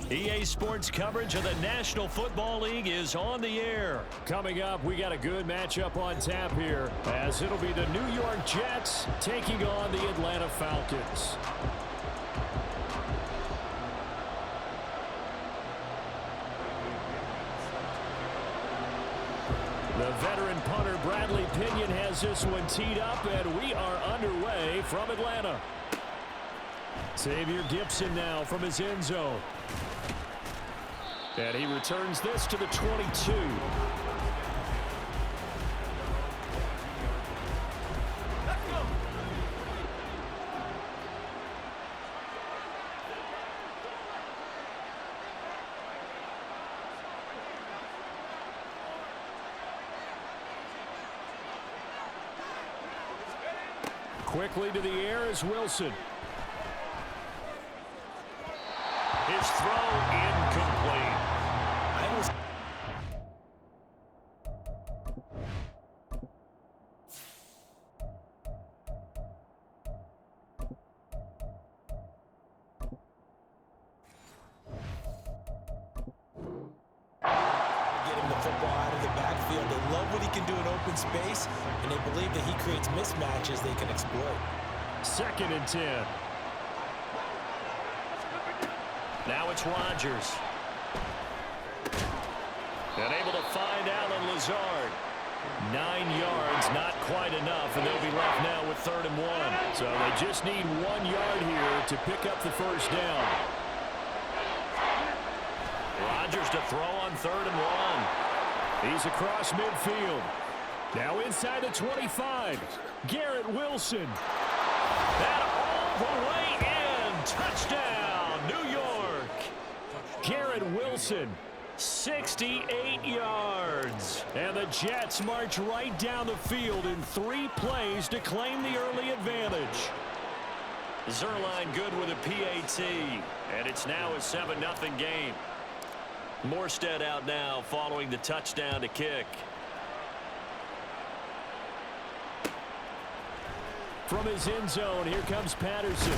EA Sports coverage of the National Football League is on the air. Coming up, we got a good matchup on tap here, as it'll be the New York Jets taking on the Atlanta Falcons. The veteran punter Bradley Pinion has this one teed up, and we are underway from Atlanta. Xavier Gipson now from his end zone. And he returns this to the 22. Quickly to the air is Wilson. His throw incomplete. Space, and they believe that he creates mismatches they can exploit. 2nd and 10. Now it's Rodgers. And able to find Allen Lazard. 9 yards, not quite enough, and they'll be left now with 3rd and 1. So they just need 1 yard here to pick up the first down. Rodgers to throw on 3rd and 1. He's across midfield. Now inside the 25, Garrett Wilson. That all the way in. Touchdown, New York. Garrett Wilson, 68 yards. And the Jets march right down the field in 3 plays to claim the early advantage. Zuerlein good with a PAT, and it's now a 7-0 game. Morstead out now following the touchdown to kick. From his end zone, here comes Patterson.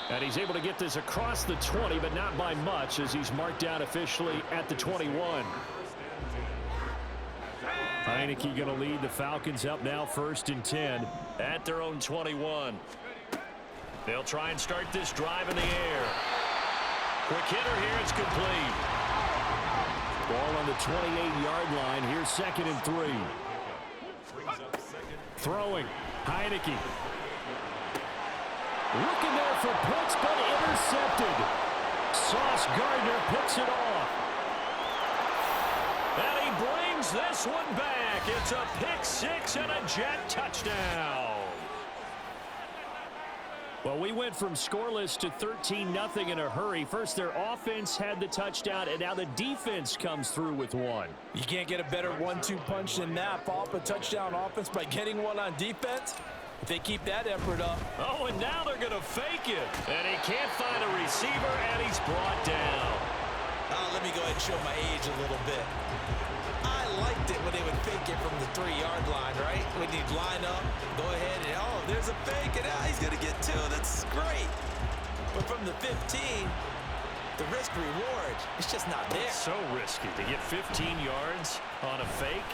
And he's able to get this across the 20, but not by much, as he's marked down officially at the 21. Heinicke going to lead the Falcons up now 1st and 10. At their own 21. They'll try and start this drive in the air. Quick hitter here, it's complete. Ball on the 28-yard line. Here's 2nd and 3. Throwing. Heinicke. Looking there for Pitts, but intercepted. Sauce Gardner picks it off. And he brings this one back. It's a pick 6 and a Jet touchdown. Well, we went from scoreless to 13-0 in a hurry. First, their offense had the touchdown, and now the defense comes through with one. You can't get a better 1-2 punch than that. Follow up a touchdown offense by getting one on defense. If they keep that effort up. Oh, and now they're going to fake it. And he can't find a receiver, and he's brought down. Let me go ahead and show my age a little bit. I liked it when they would fake it from the 3-yard line, right? When you'd line up, go ahead, and oh, there's a fake, and he's going to get 2. That's great. But from the 15, the risk-reward, it's just not there. It's so risky to get 15 yards on a fake.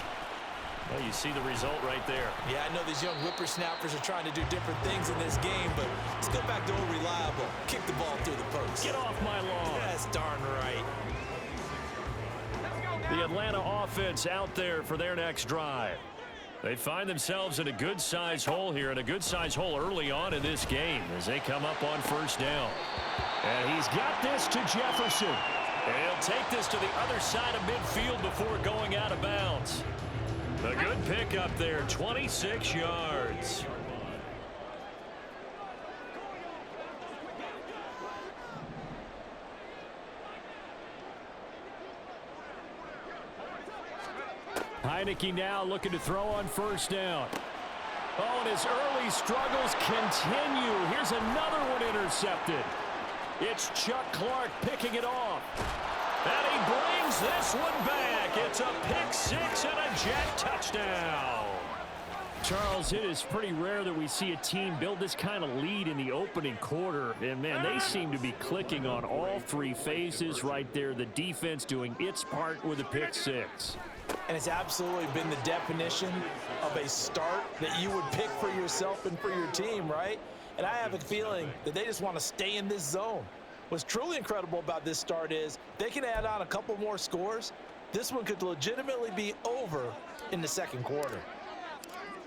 Well, you see the result right there. Yeah, I know these young whippersnappers are trying to do different things in this game, but let's go back to old reliable. Kick the ball through the post. Get off my lawn. That's darn right. The Atlanta offense out there for their next drive. They find themselves in a good-sized hole here, and a good-sized hole early on in this game as they come up on 1st down. And he's got this to Jefferson. And he'll take this to the other side of midfield before going out of bounds. A good pick up there, 26 yards. Heinicke now looking to throw on 1st down. Oh, and his early struggles continue. Here's another one intercepted. It's Chuck Clark picking it off. And he brings this one back. It's a pick 6 and a Jet touchdown. Charles, it is pretty rare that we see a team build this kind of lead in the opening quarter. And, man, they seem to be clicking on all three phases right there. The defense doing its part with a pick six. And it's absolutely been the definition of a start that you would pick for yourself and for your team, right? And I have a feeling that they just want to stay in this zone. What's truly incredible about this start is they can add on a couple more scores. This one could legitimately be over in the second quarter.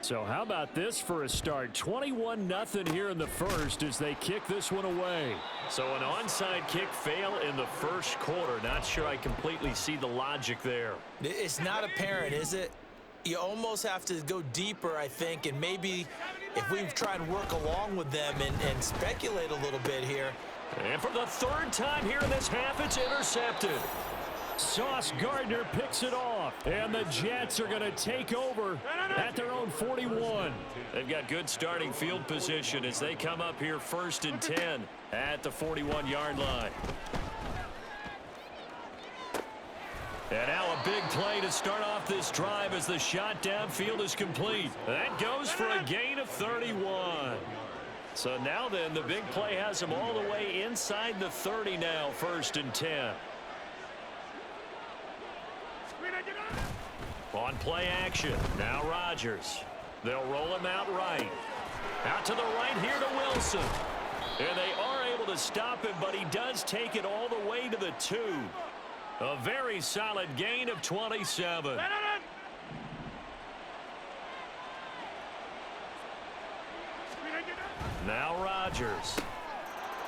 So how about this for a start? 21-0 here in the first as they kick this one away. So an onside kick fail in the first quarter. Not sure I completely see the logic there. It's not apparent, is it? You almost have to go deeper, I think, and maybe if we try and work along with them and speculate a little bit here. And for the third time here in this half, it's intercepted. Sauce Gardner picks it off, and the Jets are going to take over at their own 41. They've got good starting field position as they come up here 1st and 10 at the 41-yard line. And now a big play to start off this drive as the shot downfield is complete. That goes for a gain of 31. So now then, the big play has them all the way inside the 30 now, 1st and 10. On play action, now Rodgers. They'll roll him out right. Out to the right here to Wilson. And they are able to stop him, but he does take it all the way to the 2. A very solid gain of 27. Now Rodgers.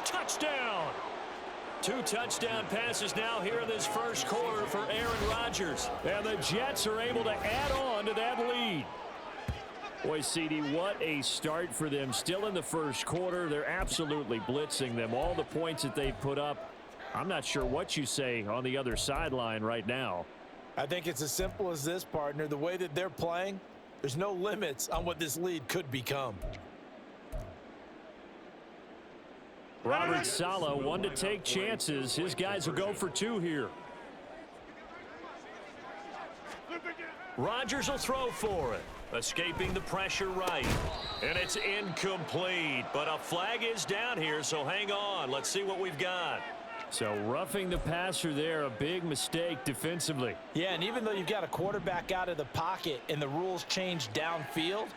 Touchdown! 2 touchdown passes now here in this first quarter for Aaron Rodgers. And the Jets are able to add on to that lead. Boy, CD, what a start for them. Still in the first quarter. They're absolutely blitzing them. All the points that they've put up, I'm not sure what you say on the other sideline right now. I think it's as simple as this, partner. The way that they're playing, there's no limits on what this lead could become. Robert Saleh, one to take chances. His guys will go for 2 here. Rodgers will throw for it. Escaping the pressure right. And it's incomplete. But a flag is down here, so hang on. Let's see what we've got. So roughing the passer there, a big mistake defensively. Yeah, and even though you've got a quarterback out of the pocket and the rules change downfield,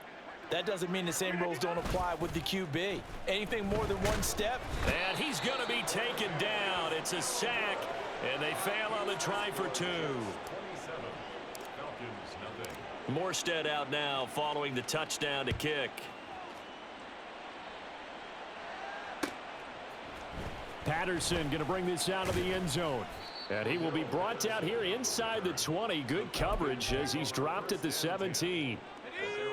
that doesn't mean the same rules don't apply with the QB. Anything more than one step. And he's going to be taken down. It's a sack, and they fail on the try for 2. Morstead out now following the touchdown to kick. Patterson going to bring this out of the end zone. And he will be brought out here inside the 20. Good coverage as he's dropped at the 17.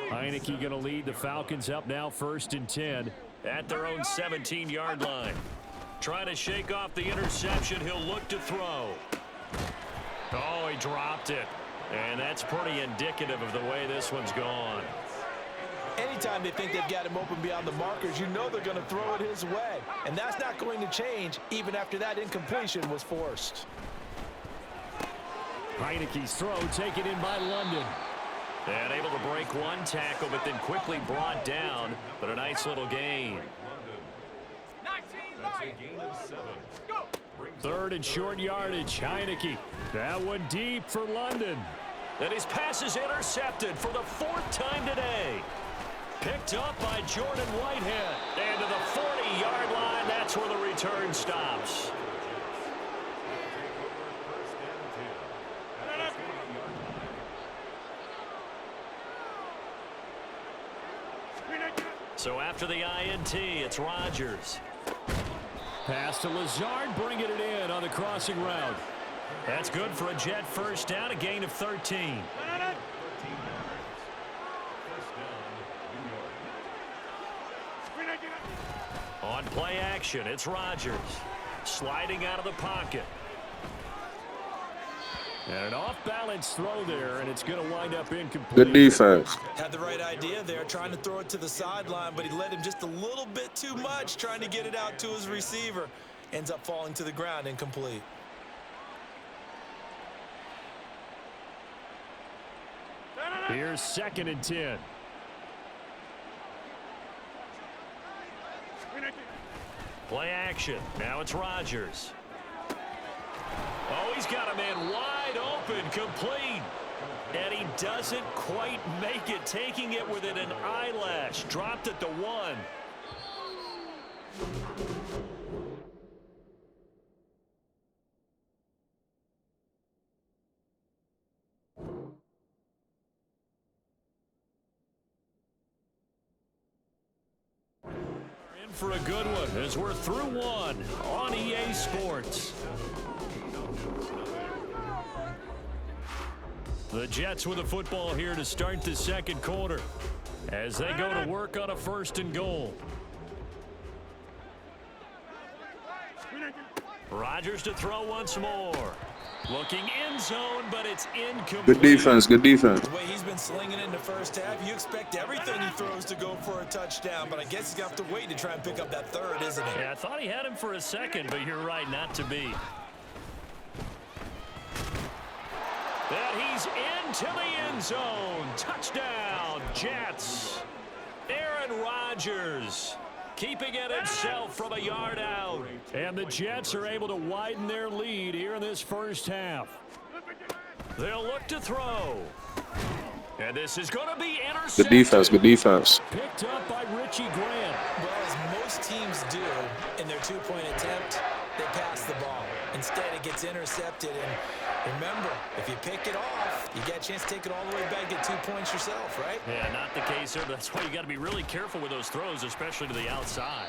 Heineke going to lead the Falcons up now 1st and 10 at their own 17-yard line. Trying to shake off the interception. He'll look to throw. Oh, he dropped it. And that's pretty indicative of the way this one's gone. Anytime they think they've got him open beyond the markers, you know they're going to throw it his way. And that's not going to change even after that incompletion was forced. Heineke's throw taken in by London. And able to break one tackle, but then quickly brought down. But a nice little gain. 3rd and short yardage. Heineke. That one deep for London. And his pass is intercepted for the 4th time today. Picked up by Jordan Whitehead. And to the 40-yard line, that's where the return stops. So after the INT, it's Rodgers. Pass to Lazard, bringing it in on the crossing route. That's good for a Jet first down, a gain of 13. On play action, it's Rodgers. Sliding out of the pocket. And an off-balance throw there, and it's going to wind up incomplete. Good defense. Had the right idea there, trying to throw it to the sideline, but he led him just a little bit too much, trying to get it out to his receiver. Ends up falling to the ground, incomplete. Here's 2nd and 10. Play action. Now it's Rodgers. Oh, he's got a man wide open, complete. And he doesn't quite make it, taking it within an eyelash. Dropped at the 1. For a good one as we're through one on EA Sports. The Jets with the football here to start the second quarter as they go to work on a 1st and goal. Rodgers to throw once more. Looking end zone, but it's incomplete. Good defense, good defense. The way he's been slinging in the first half, you expect everything he throws to go for a touchdown, but I guess he's going to have to wait to try and pick up that 3rd, isn't he? Yeah, I thought he had him for a second, but you're right, not to be. And he's into the end zone. Touchdown, Jets. Aaron Rodgers keeping it himself from a yard out. And the Jets are able to widen their lead here in this first half. They'll look to throw. And this is going to be intercepted. Good defense, good defense. Picked up by Richie Grant. Well, as most teams do in their 2-point attempt, they pass the ball. Instead, it gets intercepted. And remember, if you pick it off, you get a chance to take it all the way back, get 2 points yourself, right? Yeah, not the case here. That's why you got to be really careful with those throws, especially to the outside.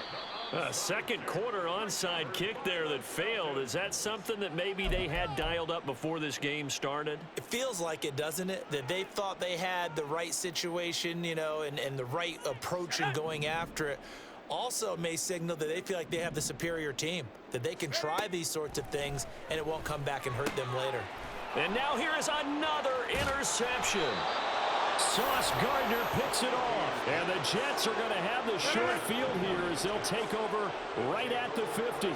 A second quarter onside kick there that failed. Is that something that maybe they had dialed up before this game started? It feels like it, doesn't it? That they thought they had the right situation, you know, and the right approach in going after it. Also may signal that they feel like they have the superior team, that they can try these sorts of things and it won't come back and hurt them later. And now here is another interception. Sauce Gardner picks it off. And the Jets are going to have the short field here as they'll take over right at the 50.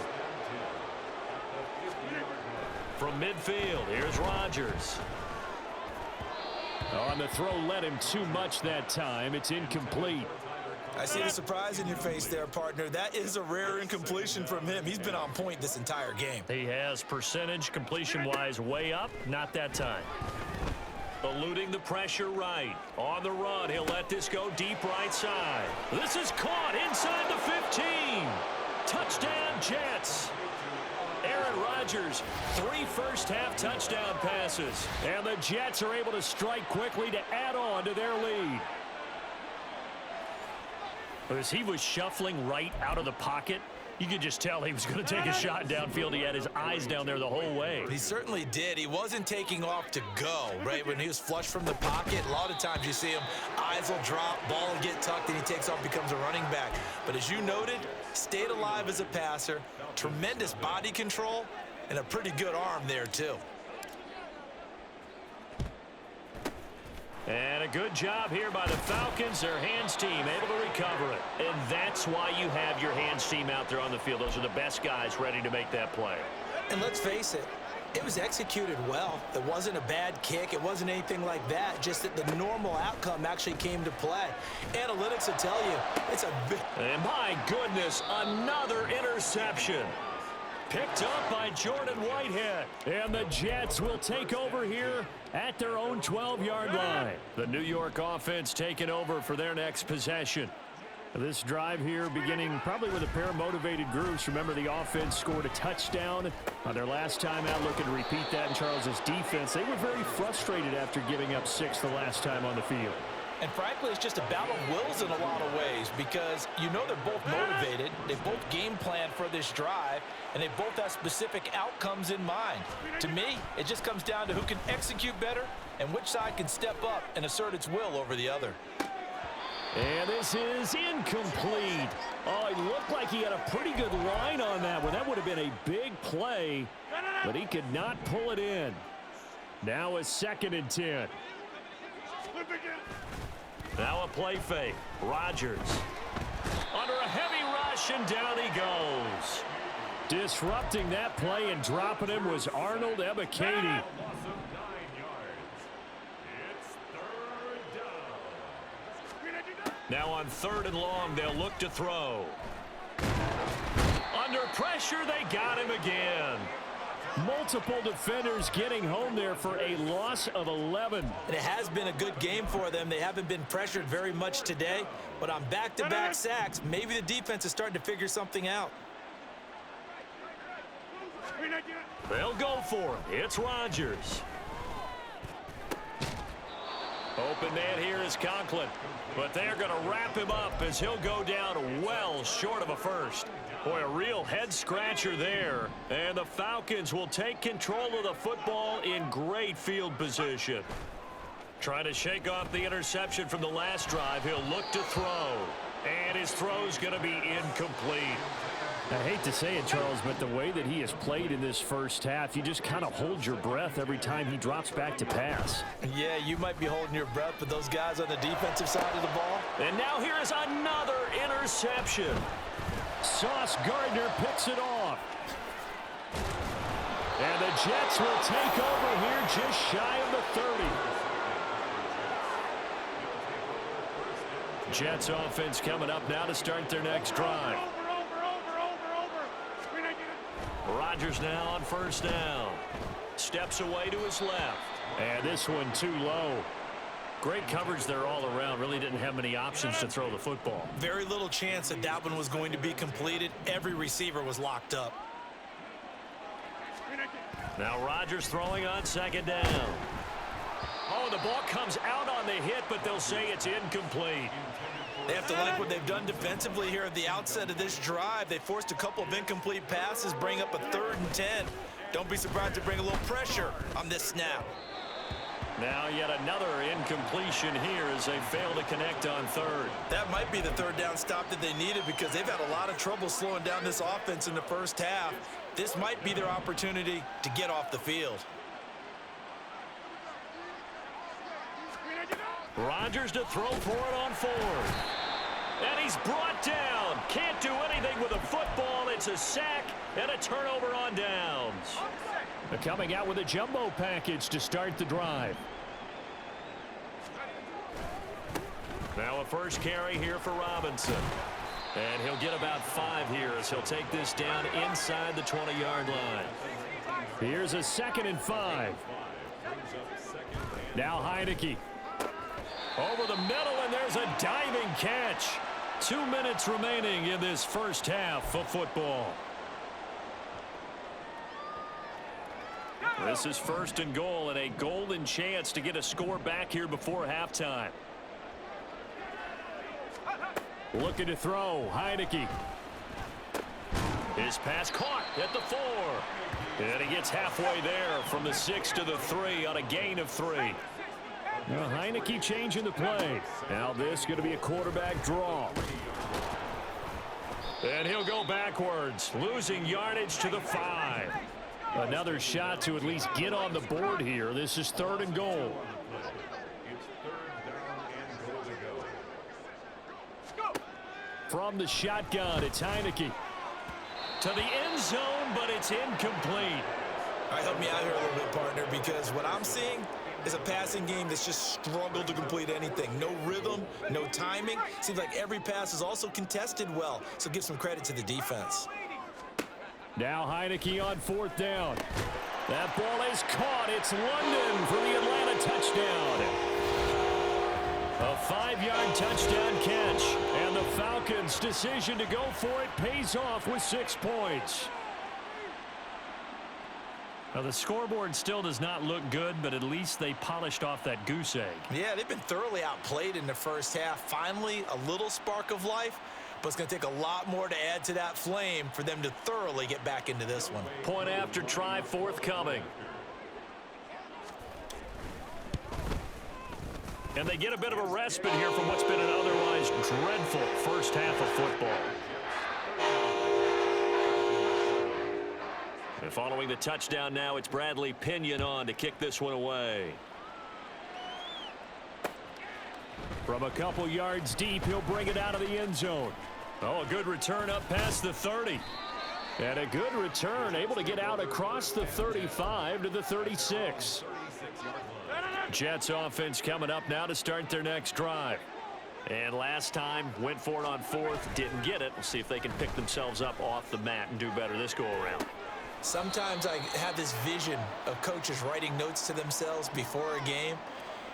From midfield, here's Rodgers. On the throw, led him too much that time. It's incomplete. I see the surprise in your face there, partner. That is a rare incompletion from him. He's been on point this entire game. He has percentage completion-wise way up. Not that time. Eluding the pressure right. On the run, he'll let this go deep right side. This is caught inside the 15. Touchdown, Jets. Aaron Rodgers, 3 first-half touchdown passes. And the Jets are able to strike quickly to add on to their lead. As he was shuffling right out of the pocket, you could just tell he was going to take a shot downfield. He had his eyes down there the whole way. He certainly did. He wasn't taking off to go, right? When he was flush from the pocket, a lot of times you see him, eyes will drop, ball will get tucked, and he takes off, becomes a running back. But as you noted, stayed alive as a passer, tremendous body control, and a pretty good arm there, too. And a good job here by the Falcons, their hands team, able to recover it. And that's why you have your hands team out there on the field. Those are the best guys ready to make that play. And let's face it, it was executed well. It wasn't a bad kick. It wasn't anything like that. Just that the normal outcome actually came to play. Analytics will tell you it's a big... And my goodness, another interception. Picked up by Jordan Whitehead. And the Jets will take over here at their own 12-yard line. The New York offense taking over for their next possession. This drive here beginning probably with a pair of motivated groups. Remember, the offense scored a touchdown on their last time out. Looking to repeat that in Charles's defense. They were very frustrated after giving up 6 the last time on the field. And frankly, it's just a battle of wills in a lot of ways because you know they're both motivated. They both game plan for this drive, and they both have specific outcomes in mind. To me, it just comes down to who can execute better and which side can step up and assert its will over the other. And this is incomplete. Oh, he looked like he had a pretty good line on that one. That would have been a big play, but he could not pull it in. Now a 2nd and 10. Now a play fake. Rodgers under a heavy rush, and down he goes. Disrupting that play and dropping him was Arnold Ebiketie. Now on 3rd and long, they'll look to throw. pressure. They got him again. Multiple defenders getting home there for a loss of 11. And it has been a good game for them. They haven't been pressured very much today, but on back-to-back sacks, maybe the defense is starting to figure something out. They'll go for it. It's Rodgers. Open man here is Conklin, but they're going to wrap him up as he'll go down well short of a first. Boy, a real head-scratcher there. And the Falcons will take control of the football in great field position. Trying to shake off the interception from the last drive. He'll look to throw. And his throw's going to be incomplete. I hate to say it, Charles, but the way that he has played in this first half, you just kind of hold your breath every time he drops back to pass. Yeah, you might be holding your breath, but those guys on the defensive side of the ball. And now here is another interception. Sauce Gardner picks it off. And the Jets will take over here just shy of the 30. Jets offense coming up now to start their next drive. Rodgers now on first down. Steps away to his left. And this one too low. Great coverage there all around. Really didn't have many options to throw the football. Very little chance that one was going to be completed. Every receiver was locked up. Now Rodgers throwing on second down. Oh, the ball comes out on the hit, but they'll say it's incomplete. They have to like what they've done defensively here at the outset of this drive. They forced a couple of incomplete passes, bring up a 3rd and 10. Don't be surprised to bring a little pressure on this snap. Now yet another incompletion here as they fail to connect on third. That might be the 3rd down stop that they needed because they've had a lot of trouble slowing down this offense in the first half. This might be their opportunity to get off the field. Rodgers to throw for it on 4th. And he's brought down. Can't do anything with a football. It's a sack and a turnover on downs. They're coming out with a jumbo package to start the drive. Now a first carry here for Robinson. And he'll get about 5 here as he'll take this down inside the 20-yard line. Here's a 2nd and 5. Now Heineke. Over the middle, and there's a diving catch. 2 minutes remaining in this first half of football. This is 1st and goal and a golden chance to get a score back here before halftime. Looking to throw, Heineke. His pass caught at the 4. And he gets halfway there from the 6 to the 3 on a gain of 3. Now Heineke changing the play. Now this going to be a quarterback draw. And he'll go backwards, losing yardage to the 5. Another shot to at least get on the board here. This is 3rd and goal. From the shotgun, it's Heineke. To the end zone, but it's incomplete. All right, help me out here a little bit, partner, because what I'm seeing is a passing game that's just struggled to complete anything. No rhythm, no timing. Seems like every pass is also contested well, so give some credit to the defense. Now Heineke on 4th down. That ball is caught. It's London for the Atlanta touchdown. A 5-yard touchdown catch, and the Falcons' decision to go for it pays off with 6 points. Now, the scoreboard still does not look good, but at least they polished off that goose egg. Yeah, they've been thoroughly outplayed in the first half. Finally, a little spark of life, but it's going to take a lot more to add to that flame for them to thoroughly get back into this one. Point after try forthcoming. And they get a bit of a respite here from what's been an otherwise dreadful first half of football. And following the touchdown now, it's Bradley Pinion on to kick this one away. From a couple yards deep, he'll bring it out of the end zone. Oh, a good return up past the 30. And a good return, able to get out across the 35 to the 36. Jets offense coming up now to start their next drive. And last time, went for it on fourth, didn't get it. We'll see if they can pick themselves up off the mat and do better this go-around. Sometimes I have this vision of coaches writing notes to themselves before a game,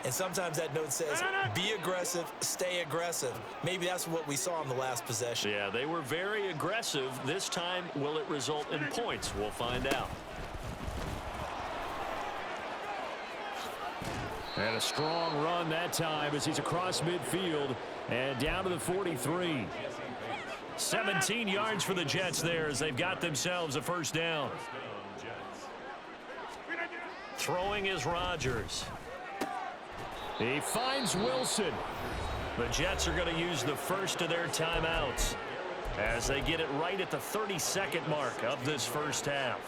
and sometimes that note says, be aggressive, stay aggressive. Maybe that's what we saw in the last possession. Yeah, they were very aggressive. This time, will it result in points? We'll find out. And a strong run that time as he's across midfield and down to the 43. 17 yards for the Jets there as they've got themselves a first down. Throwing is Rodgers. He finds Wilson. The Jets are going to use the first of their timeouts as they get it right at the 32nd mark of this first half.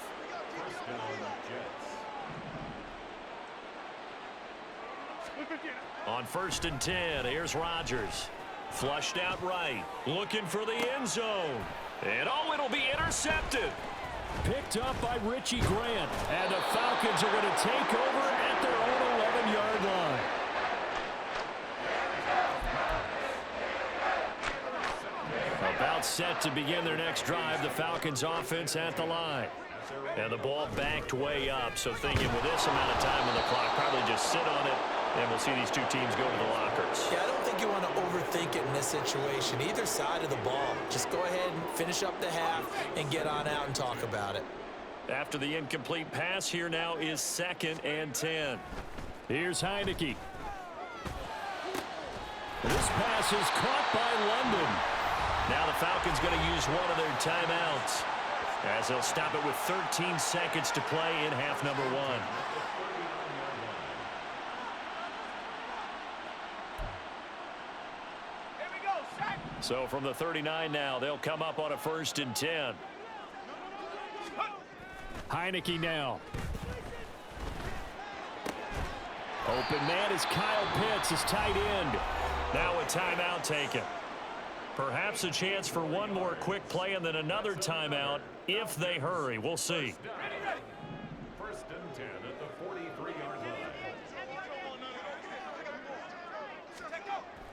On 1st and 10, here's Rodgers. Flushed out right, looking for the end zone. And oh, it'll be intercepted. Picked up by Richie Grant. And the Falcons are going to take over at their own 11-yard line. About set to begin their next drive, the Falcons offense at the line. And the ball backed way up, so thinking with this amount of time on the clock, probably just sit on it, and we'll see these two teams go to the lockers. Yeah, I don't think you want to overthink it in this situation. Either side of the ball. Just go ahead and finish up the half and get on out and talk about it. After the incomplete pass, here now is 2nd and 10. Here's Heineke. This pass is caught by London. Now the Falcons going to use one of their timeouts as they'll stop it with 13 seconds to play in half number 1. So from the 39 now, they'll come up on a 1st and 10. Heineke now. Open man is Kyle Pitts, his tight end. Now a timeout taken. Perhaps a chance for one more quick play and then another timeout if they hurry. We'll see. 1st and 10 at the 43-yard line.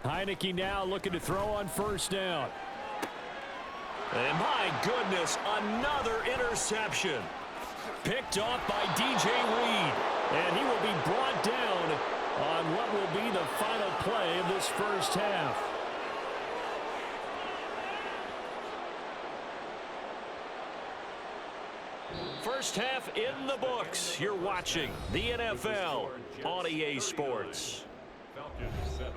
Heineke now looking to throw on 1st down. And my goodness, another interception. Picked off by DJ Reed. And he will be brought down on what will be the final play of this first half. First half in the books. You're watching the NFL on EA Sports. Falcons 7.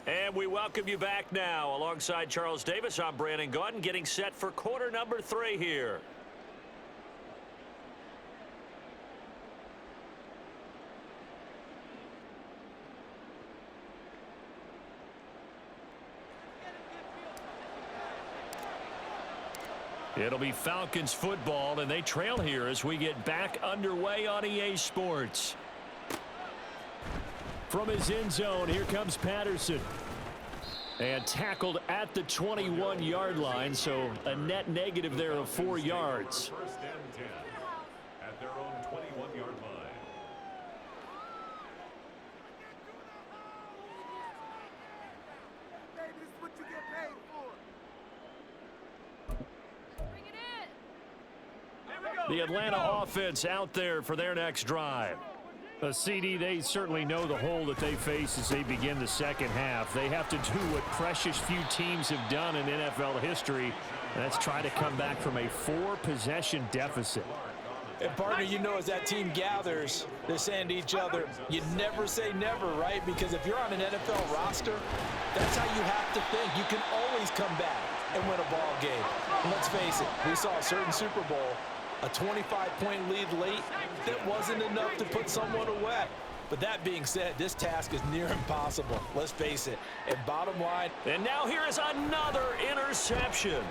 And we welcome you back now. Alongside Charles Davis, I'm Brandon Gaudin, getting set for quarter number 3 here. It'll be Falcons football, and they trail here as we get back underway on EA Sports. From his end zone, here comes Patterson. And tackled at the 21-yard line, so a net negative there of 4 yards. 1st and 10 at their own 21-yard line. Hey, this is what you get paid for. Bring it in. The Atlanta offense out there for their next drive. CD, they certainly know the hole that they face as they begin the second half. They have to do what precious few teams have done in NFL history, and that's try to come back from a 4-possession deficit. And partner, you know, as that team gathers, they're saying to each other, you never say never, right? Because if you're on an NFL roster, that's how you have to think. You can always come back and win a ball game. And let's face it, we saw a certain Super Bowl, a 25-point lead late that wasn't enough to put someone away. But that being said, this task is near impossible. Let's face it. And bottom line. And now here is another interception.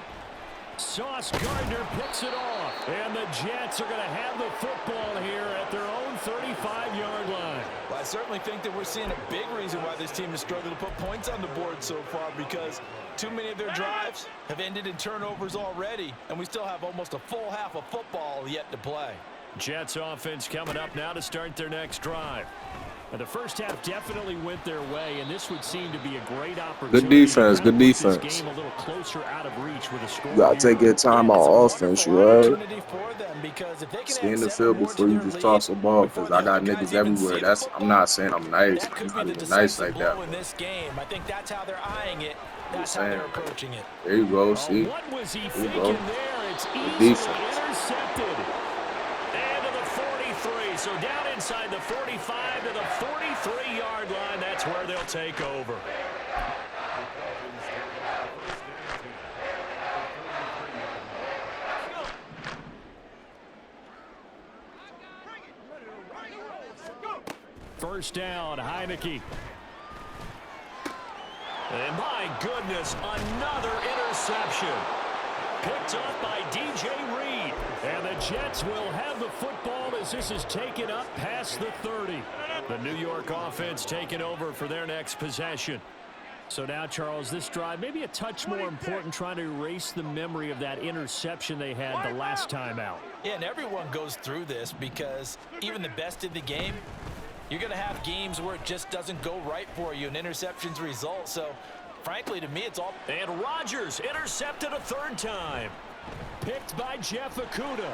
Sauce Gardner picks it off. And the Jets are going to have the football here at their own 35-yard line. Well, I certainly think that we're seeing a big reason why this team has struggled to put points on the board so far, because too many of their drives have ended in turnovers already, and we still have almost a full half of football yet to play. Jets offense coming up now to start their next drive. And the first half definitely went their way, and this would seem to be a great opportunity. Good defense, to good put this defense. game a little closer out of reach with a score. You gotta take your time on offense, you heard? Stay in the field before you just toss the ball, because I got niggas everywhere. I'm not saying I'm nice. I'm not even nice like that. In this game, I think that's how they're eyeing it. That's how they're approaching it. There you go, see? What was he There you thinking go. there? It's Good easily defense. intercepted. And to the 43. So down inside the 45 to the 43-yard line. That's where they'll take over. First down, Heineke. And my goodness, another interception. Picked up by DJ Reed. And the Jets will have the football as this is taken up past the 30. The New York offense taking over for their next possession. So now, Charles, this drive maybe a touch more important, trying to erase the memory of that interception they had the last time out. Yeah, and everyone goes through this, because even the best in the game, you're going to have games where it just doesn't go right for you, and interceptions result. So, frankly, to me, it's all. And Rodgers intercepted a third time. Picked by Jeff Okudah.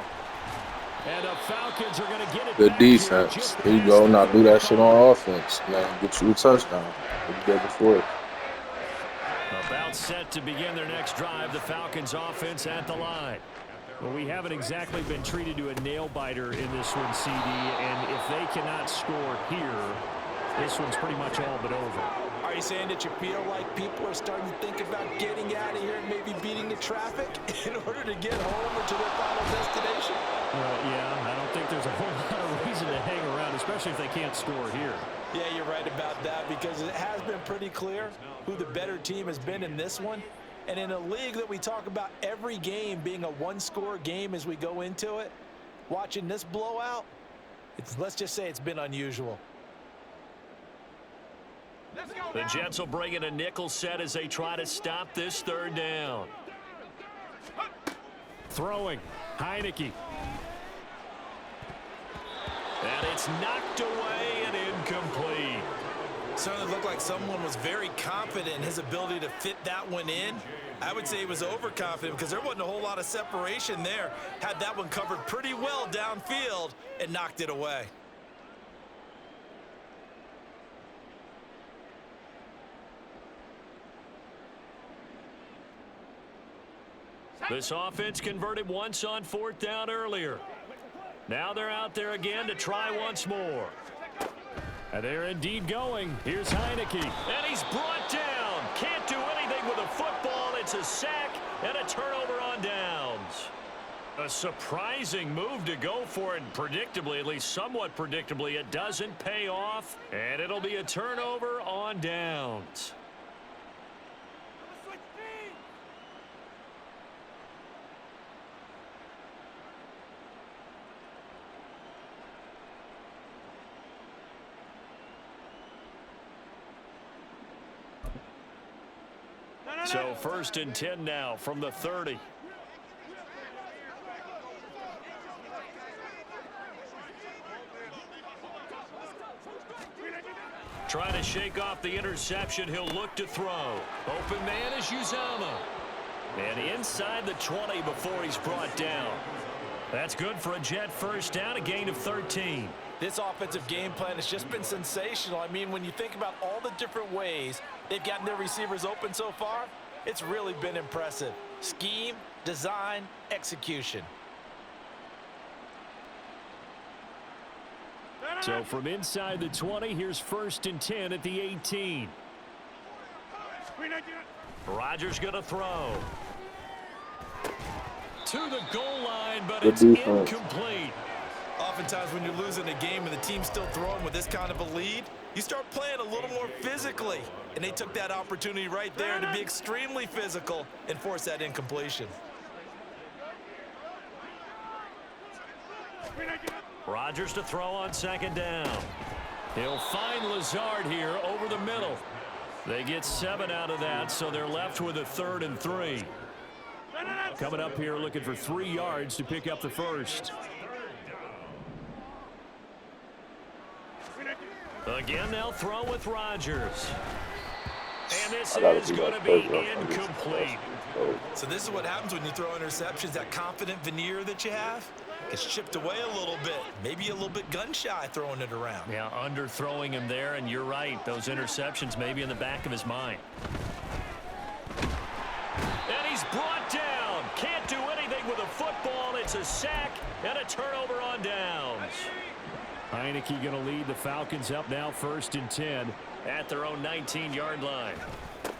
And the Falcons are going to get it Good back here defense. just There you past go. the Now do 30. that shit on offense, man. Get you a touchdown. What you did before. About set to begin their next drive. The Falcons offense at the line. Well, we haven't exactly been treated to a nail-biter in this one, CD, and if they cannot score here, this one's pretty much all but over. Are you saying that you feel like people are starting to think about getting out of here and maybe beating the traffic in order to get home or to their final destination? Well, yeah, I don't think there's a whole lot of reason to hang around, especially if they can't score here. Yeah, you're right about that, because it has been pretty clear who the better team has been in this one. And in a league that we talk about every game being a one-score game as we go into it, watching this blowout, let's just say it's been unusual. The Jets will bring in a nickel set as they try to stop this third down. Throwing, Heineke. And it's knocked away and incomplete. Certainly looked like someone was very confident in his ability to fit that one in. I would say he was overconfident, because there wasn't a whole lot of separation there. Had that one covered pretty well downfield and knocked it away. This offense converted once on fourth down earlier. Now they're out there again to try once more. And they're indeed going. Here's Heineke. And he's brought down. Can't do anything with a football. It's a sack and a turnover on downs. A surprising move to go for it. Predictably, at least somewhat predictably, it doesn't pay off. And it'll be a turnover on downs. So first and 10 now from the 30. Trying to shake off the interception. He'll look to throw. Open man is Uzomah. And inside the 20 before he's brought down. That's good for a Jet first down, a gain of 13. This offensive game plan has just been sensational. I mean, when you think about all the different ways they've gotten their receivers open so far, it's really been impressive. Scheme, design, execution. So from inside the 20, here's first and 10 at the 18. Rodgers going to throw. To the goal line, but Good it's defense. incomplete. oftentimes when you're losing a game and the team's still throwing with this kind of a lead, you start playing a little more physically. And they took that opportunity right there to be extremely physical and force that incompletion. Rodgers to throw on second down. He'll find Lazard here over the middle. They get 7 out of that, so they're left with a 3rd and 3. Coming up here looking for 3 yards to pick up the first. Again, they'll throw with Rodgers. And this is going to be incomplete. So this is what happens when you throw interceptions. That confident veneer that you have gets chipped away a little bit. Maybe a little bit gun-shy throwing it around. Yeah, underthrowing him there, and you're right. Those interceptions may be in the back of his mind. And he's brought down. Can't do anything with a football. It's a sack and a turnover on downs. Heineke going to lead the Falcons up now 1st and 10 at their own 19-yard line.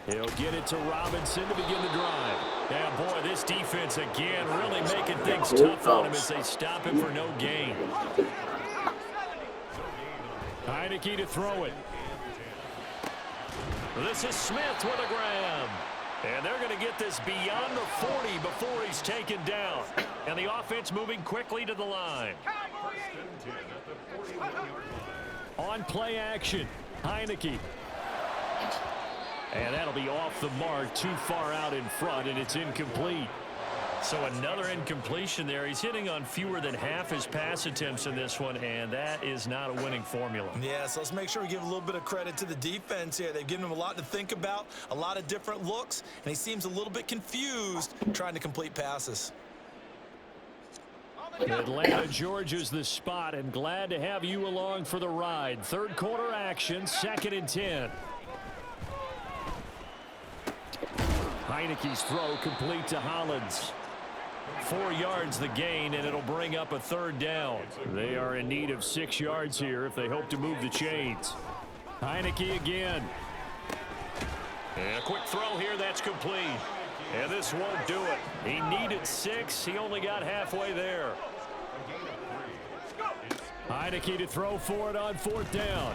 He'll get it to Robinson to begin the drive. Yeah, boy, this defense again really making things tough on him as they stop him for no gain. Heineke to throw it. This is Smith with a grab. And they're going to get this beyond the 40 before he's taken down. And the offense moving quickly to the line. On play action, Heineke. And that'll be off the mark, too far out in front, and it's incomplete. So another incompletion there. He's hitting on fewer than half his pass attempts in this one, and that is not a winning formula. Yeah, so let's make sure we give a little bit of credit to the defense here. They've given him a lot to think about, a lot of different looks, and he seems a little bit confused trying to complete passes. Atlanta, Georgia's the spot, and glad to have you along for the ride. 3rd quarter action, 2nd and 10. Heineke's throw complete to Hollins. 4 yards the gain, and it'll bring up a 3rd down. They are in need of 6 yards here if they hope to move the chains. Heineke again. And a quick throw here, that's complete. And this won't do it. He needed 6. He only got halfway there. Heineke to throw for it on 4th down.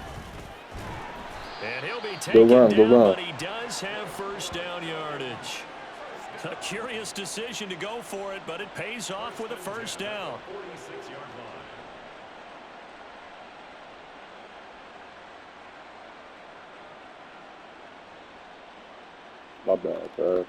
And he'll be taken down, but he does have 1st down yardage. A curious decision to go for it, but it pays off with a 1st down. My bad, bro.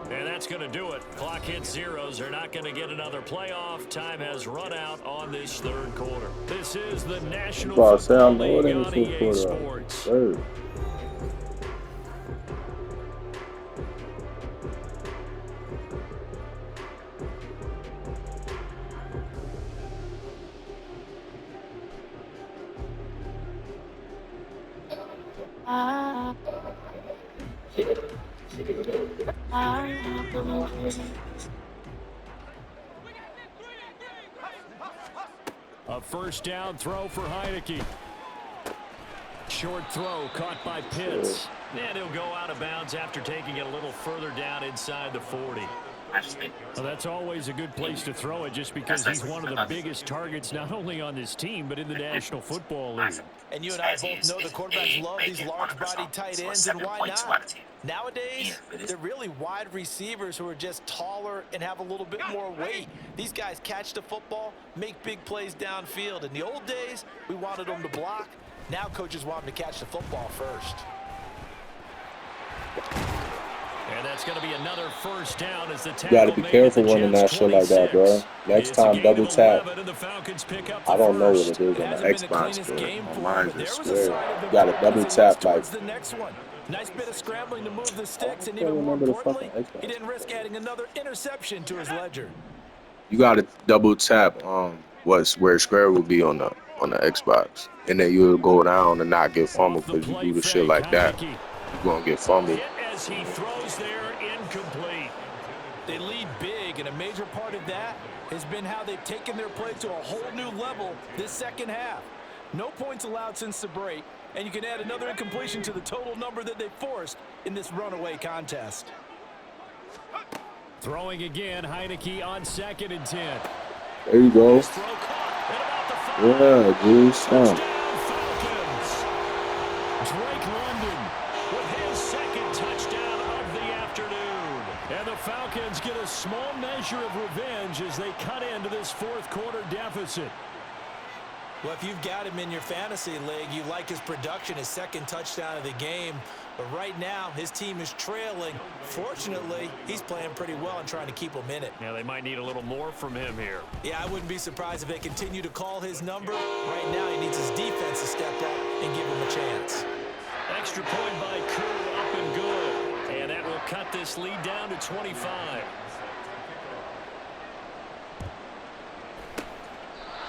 And that's going to do it. Clock hits zeros. They're not going to get another playoff. Time has run out on this 3rd quarter. This is the National Football League on EA Sports. A 1st down throw for Heineke. Short throw caught by Pitts. And he'll go out of bounds after taking it a little further down inside the 40. Well, that's always a good place to throw it just because he's one of the biggest targets not only on this team but in the National Football League. And you and I both know the quarterbacks love these large-body tight ends, and why not? Nowadays, they're really wide receivers who are just taller and have a little bit more weight. These guys catch the football, make big plays downfield. In the old days, we wanted them to block. Now coaches want them to catch the football first. And that's going to be another 1st down as the tackle. You gotta be careful running that shit like that, bro. Next time, double tap. I don't know what it is on the Xbox, but on mine is square. You gotta double tap like. The next one. Nice bit of scrambling to move the sticks, and even more importantly, he didn't risk adding another interception to his ledger. You gotta double tap where square will be on the Xbox, and then you'll go down and not get fumbled because you do the shit like that. You're gonna get fumbled. As he throws there, incomplete. They lead big, and a major part of that has been how they've taken their play to a whole new level this 2nd half. No points allowed since the break, and you can add another incompletion to the total number that they forced in this runaway contest. Throwing again, Heineke on 2nd and 10. There you go. His throw caught at about the 5. Yeah, dude. Stop. Touchdown, Falcons. Drake London with his second touchdown of the afternoon. And the Falcons get a small measure of revenge as they cut into this fourth quarter deficit. Well, if you've got him in your fantasy league, you like his production, his second touchdown of the game. But right now, his team is trailing. Fortunately, he's playing pretty well and trying to keep them in it. Now, they might need a little more from him here. Yeah, I wouldn't be surprised if they continue to call his number. Right now, he needs his defense to step up and give him a chance. Extra point by Kerr, up and good. And that will cut this lead down to 25.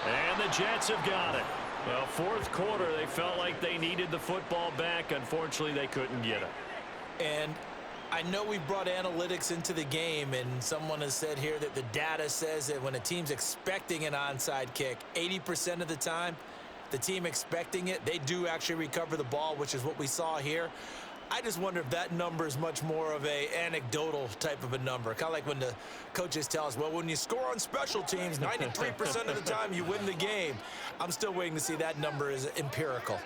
And the Jets have got it. Well, fourth quarter, they felt like they needed the football back. Unfortunately, they couldn't get it. And I know we brought analytics into the game, and someone has said here that the data says that when a team's expecting an onside kick, 80% of the time, the team expecting it, they do actually recover the ball, which is what we saw here. I just wonder if that number is much more of a anecdotal type of a number. Kind of like when the coaches tell us, well, when you score on special teams, 93% of the time you win the game. I'm still waiting to see that number is empirical.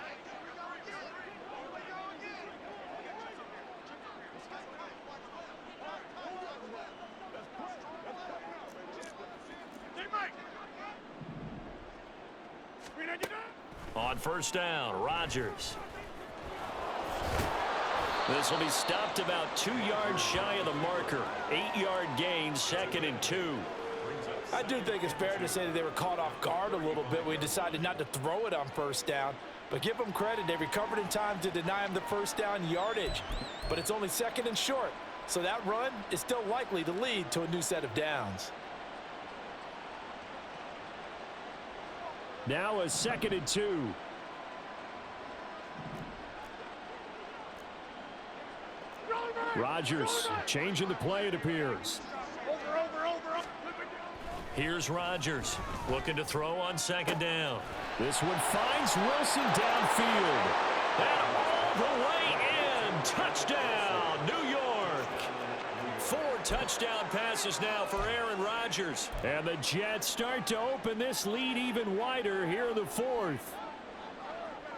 On first down, Rodgers. This will be stopped about 2 yards shy of the marker. 8-yard gain, 2nd and 2. I do think it's fair to say that they were caught off guard a little bit. We decided not to throw it on first down. But give them credit. They recovered in time to deny him the first down yardage. But it's only 2nd and short. So that run is still likely to lead to a new set of downs. Now a 2nd and 2. Rodgers changing the play, it appears. Here's Rodgers looking to throw on 2nd down. This one finds Wilson downfield. And all the way in. Touchdown, New York. 4 touchdown passes now for Aaron Rodgers. And the Jets start to open this lead even wider here in the fourth.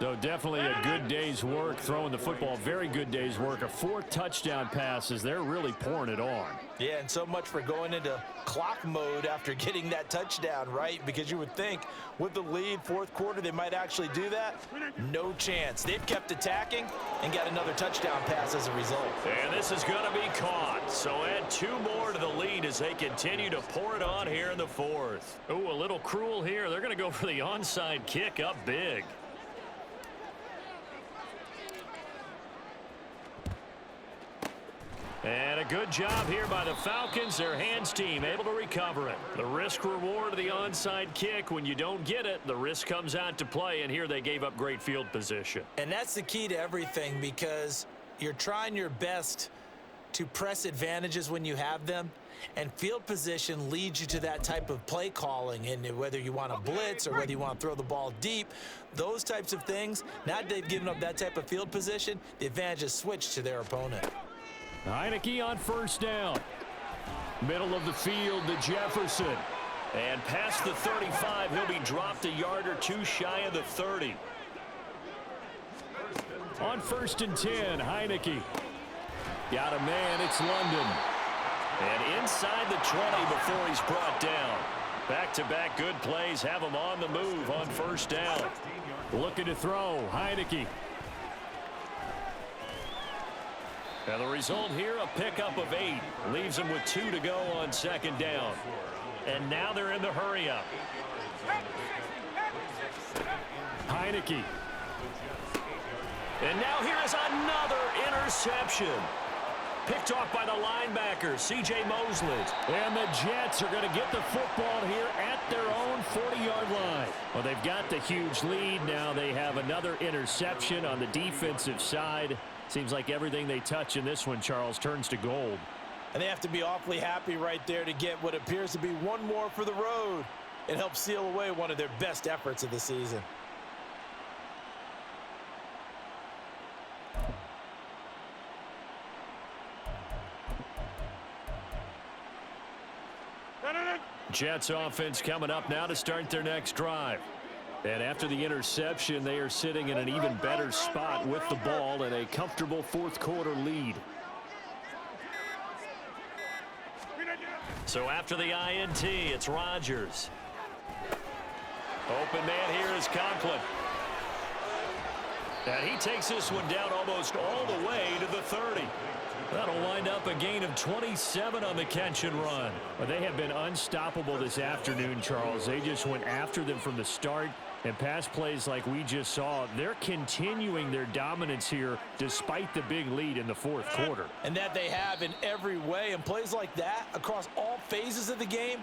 So definitely a good day's work throwing the football. Very good day's work. A 4th touchdown passes. They're really pouring it on. Yeah, and so much for going into clock mode after getting that touchdown, right? Because you would think with the lead, fourth quarter, they might actually do that. No chance. They've kept attacking and got another touchdown pass as a result. And this is going to be caught. So add 2 more to the lead as they continue to pour it on here in the fourth. Ooh, a little cruel here. They're going to go for the onside kick up big. And a good job here by the Falcons. Their hands team able to recover it. The risk reward of the onside kick. When you don't get it, the risk comes out to play. And here they gave up great field position. And that's the key to everything, because you're trying your best to press advantages when you have them. And field position leads you to that type of play calling. And whether you want to blitz or whether you want to throw the ball deep, those types of things, now that they've given up that type of field position, the advantage is switched to their opponent. Heineke on first down. Middle of the field to Jefferson. And past the 35, he'll be dropped a yard or 2 shy of the 30. On 1st and 10, Heineke. Got a man, it's London. And inside the 20 before he's brought down. Back-to-back good plays have him on the move on first down. Looking to throw, Heineke. And the result here, a pickup of 8. Leaves them with 2 to go on 2nd down. And now they're in the hurry-up. Heineke. And now here is another interception. Picked off by the linebacker, C.J. Mosley. And the Jets are going to get the football here at their own 40-yard line. Well, they've got the huge lead. Now they have another interception on the defensive side. Seems like everything they touch in this one, Charles, turns to gold. And they have to be awfully happy right there to get what appears to be one more for the road. It helps seal away one of their best efforts of the season. Jets offense coming up now to start their next drive. And after the interception, they are sitting in an even better spot with the ball and a comfortable fourth quarter lead. So after the INT, it's Rodgers. Open man here is Conklin. And he takes this one down almost all the way to the 30. That'll wind up a gain of 27 on the catch and run. Well, they have been unstoppable this afternoon, Charles. They just went after them from the start. And pass plays like we just saw, they're continuing their dominance here despite the big lead in the fourth quarter. And that they have in every way. And plays like that across all phases of the game,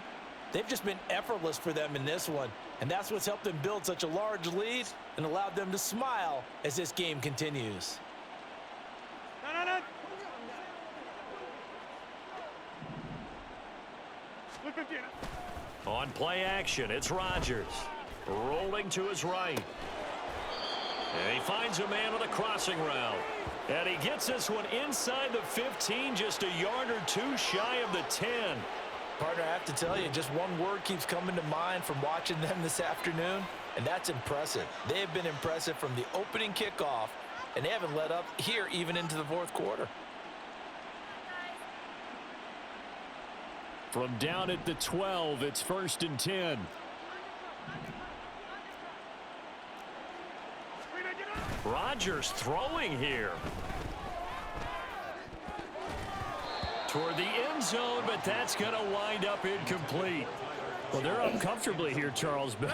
they've just been effortless for them in this one. And that's what's helped them build such a large lead and allowed them to smile as this game continues. On play action, it's Rodgers. Rolling to his right. And he finds a man with a crossing route. And he gets this one inside the 15, just a yard or two shy of the 10. Partner, I have to tell you, just one word keeps coming to mind from watching them this afternoon, and that's impressive. They have been impressive from the opening kickoff, and they haven't let up here even into the fourth quarter. From down at the 12, it's 1st and 10. Rodgers throwing here. Toward the end zone, but that's going to wind up incomplete. Well, they're up comfortably here, Charles, but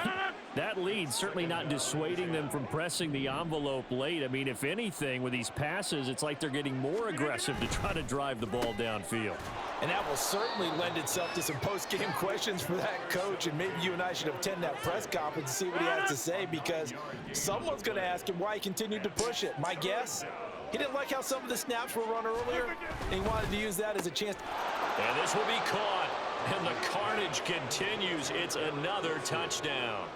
that lead certainly not dissuading them from pressing the envelope late. I mean, if anything, with these passes, it's like they're getting more aggressive to try to drive the ball downfield. And that will certainly lend itself to some post-game questions for that coach, and maybe you and I should attend that press conference and see what he has to say, because someone's going to ask him why he continued to push it. My guess, he didn't like how some of the snaps were run earlier, and he wanted to use that as a chance. And this will be caught, and the carnage continues. It's another touchdown.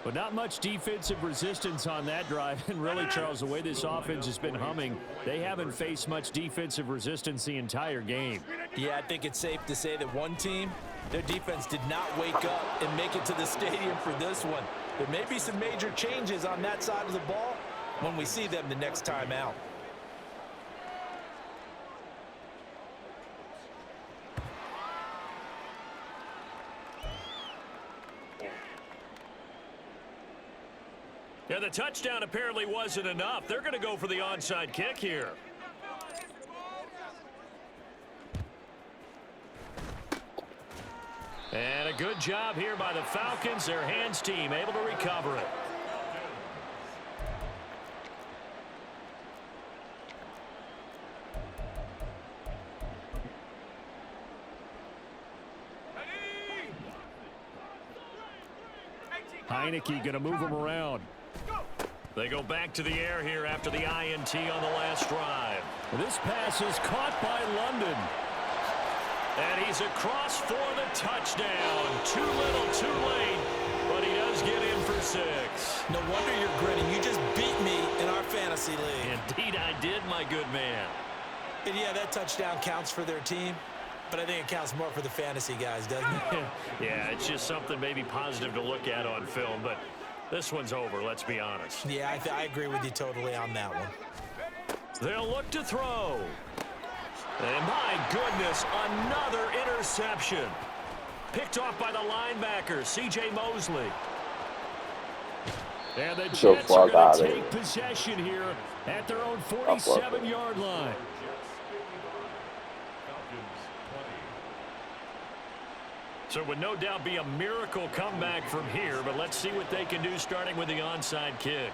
But not much defensive resistance on that drive. And really, Charles, the way this offense has been humming, they haven't faced much defensive resistance the entire game. Yeah, I think it's safe to say that one team, their defense did not wake up and make it to the stadium for this one. There may be some major changes on that side of the ball when we see them the next time out. Yeah, the touchdown apparently wasn't enough. They're going to go for the onside kick here. And a good job here by the Falcons. Their hands team able to recover it. Heineke going to move him around. They go back to the air here after the INT on the last drive. Well, this pass is caught by London. And he's across for the touchdown. Too little, too late, but he does get in for 6. No wonder you're grinning. You just beat me in our fantasy league. Indeed I did, my good man. And yeah, that touchdown counts for their team, but I think it counts more for the fantasy guys, doesn't it? Yeah, it's just something maybe positive to look at on film, but this one's over, let's be honest. Yeah, I agree with you totally on that one. They'll look to throw. And my goodness, another interception. Picked off by the linebacker, C.J. Mosley. And the Jets are going to take possession here at their own 47-yard line. So it would no doubt be a miracle comeback from here, but let's see what they can do starting with the onside kick.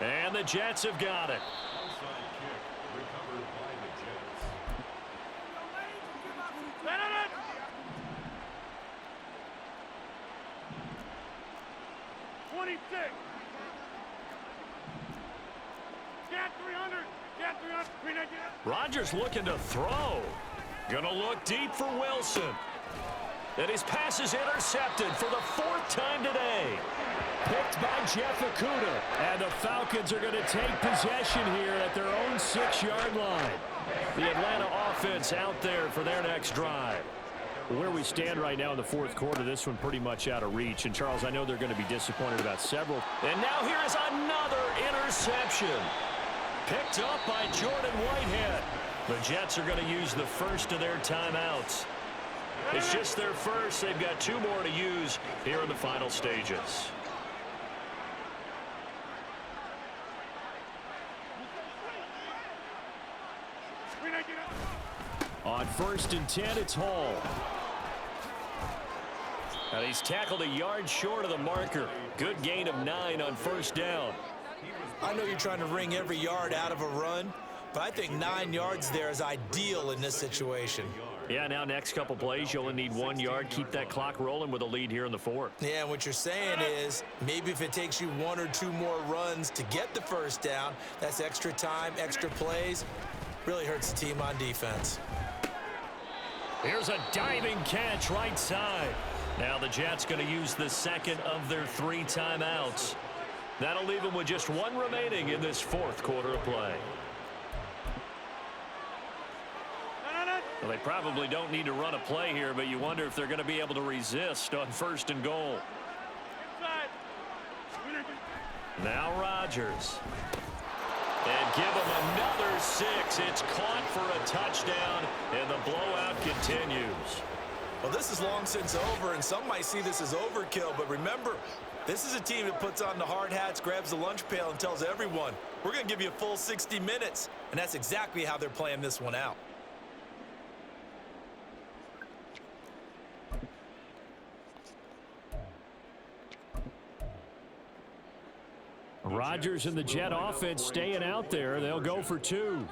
And the Jets have got it. Onside kick recovered by the Jets. 26. Get 300. Get 300. Rodgers looking to throw. Gonna look deep for Wilson. And his pass is intercepted for the 4th time today. Picked by Jeff Okudah. And the Falcons are going to take possession here at their own 6-yard line. The Atlanta offense out there for their next drive. Where we stand right now in the fourth quarter, this one pretty much out of reach. And, Charles, I know they're going to be disappointed about several. And now here is another interception. Picked up by Jordan Whitehead. The Jets are going to use the first of their timeouts. It's just their first. They've got 2 more to use here in the final stages. On 1st and 10, it's Hall. And he's tackled a yard short of the marker. Good gain of 9 on 1st down. I know you're trying to wring every yard out of a run, but I think 9 yards there is ideal in this situation. Yeah, now next couple plays, you only need 1 yard. Keep that clock rolling with a lead here in the 4th. Yeah, and what you're saying is maybe if it takes you 1 or 2 more runs to get the 1st down, that's extra time, extra plays. Really hurts the team on defense. Here's a diving catch right side. Now the Jets going to use the second of their 3 timeouts. That'll leave them with just 1 remaining in this 4th quarter of play. Well, they probably don't need to run a play here, but you wonder if they're going to be able to resist on 1st and goal. Now Rodgers. And give him another 6. It's caught for a touchdown, and the blowout continues. Well, this is long since over, and some might see this as overkill, but remember, this is a team that puts on the hard hats, grabs the lunch pail, and tells everyone, we're going to give you a full 60 minutes, and that's exactly how they're playing this one out. Rodgers and the Jet offense staying out there. They'll go for 2.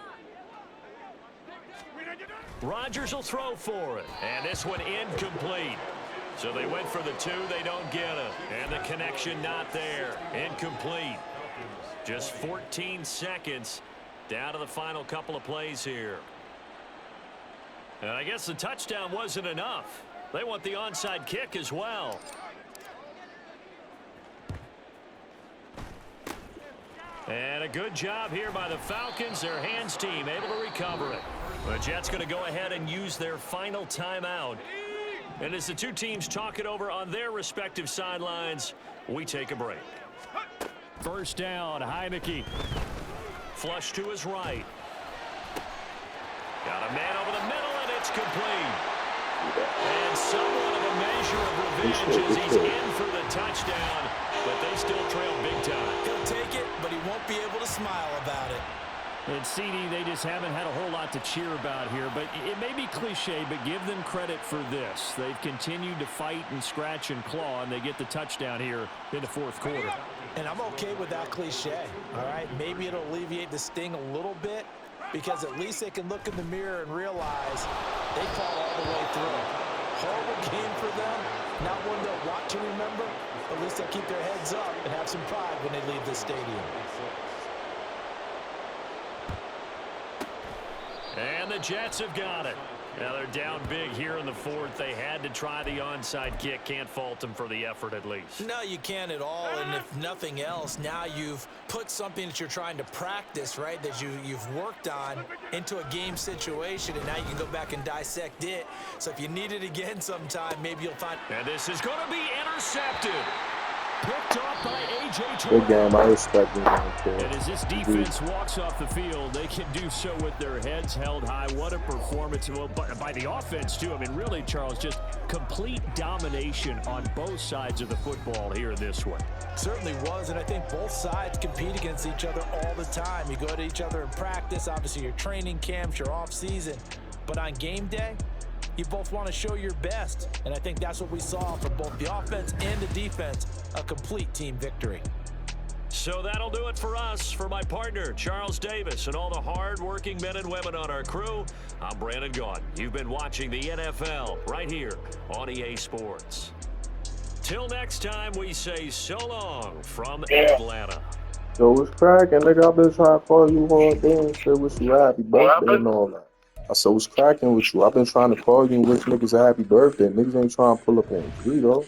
Rodgers will throw for it. And this one incomplete. So they went for the 2. They don't get it. And the connection not there. Incomplete. Just 14 seconds down to the final couple of plays here. And I guess the touchdown wasn't enough. They want the onside kick as well. And a good job here by the Falcons. Their hands team able to recover it. The Jets going to go ahead and use their final timeout. And as the 2 teams talk it over on their respective sidelines, we take a break. 1st down, Heineke. Flush to his right. Got a man over the middle, and it's complete. And somewhat of a measure of revenge as he's in for the touchdown, but they still trail big time. He'll take it, but he won't be able to smile about it. And CD, they just haven't had a whole lot to cheer about here, but it may be cliche, but give them credit for this. They've continued to fight and scratch and claw, and they get the touchdown here in the 4th quarter. And I'm okay with that cliche, all right? Maybe it'll alleviate the sting a little bit, because at least they can look in the mirror and realize they fought all the way through. Horrible game for them, not one they'll want to remember. At least they'll keep their heads up and have some pride when they leave the stadium. And the Jets have got it. Now they're down big here in the 4th. They had to try the onside kick. Can't fault them for the effort at least. No, you can't at all. And if nothing else, now you've put something that you're trying to practice, right, that you've worked on into a game situation, and now you can go back and dissect it. So if you need it again sometime, maybe you'll find. And this is going to be intercepted. Picked off by A.J. Good game. I Terrell. respect him. And as this defense walks off the field, they can do so with their heads held high. What a performance by the offense, too. I mean, really, Charles, just complete domination on both sides of the football here in this one. Certainly was, and I think both sides compete against each other all the time. You go to each other in practice, obviously your training camps, your off-season. But on game day, you both want to show your best, and I think that's what we saw from both the offense and the defense, a complete team victory. So that'll do it for us. For my partner, Charles Davis, and all the hard-working men and women on our crew, I'm Brandon Gaudin. You've been watching the NFL right here on EA Sports. Till next time, we say so long from Atlanta. Yo, what's cracking? Nigga, I've been trying to call you all day and say wish you a happy birthday and all that. I said, what's cracking with you? I've been trying to call you and wish niggas a happy birthday. Niggas ain't trying to pull up on you, though.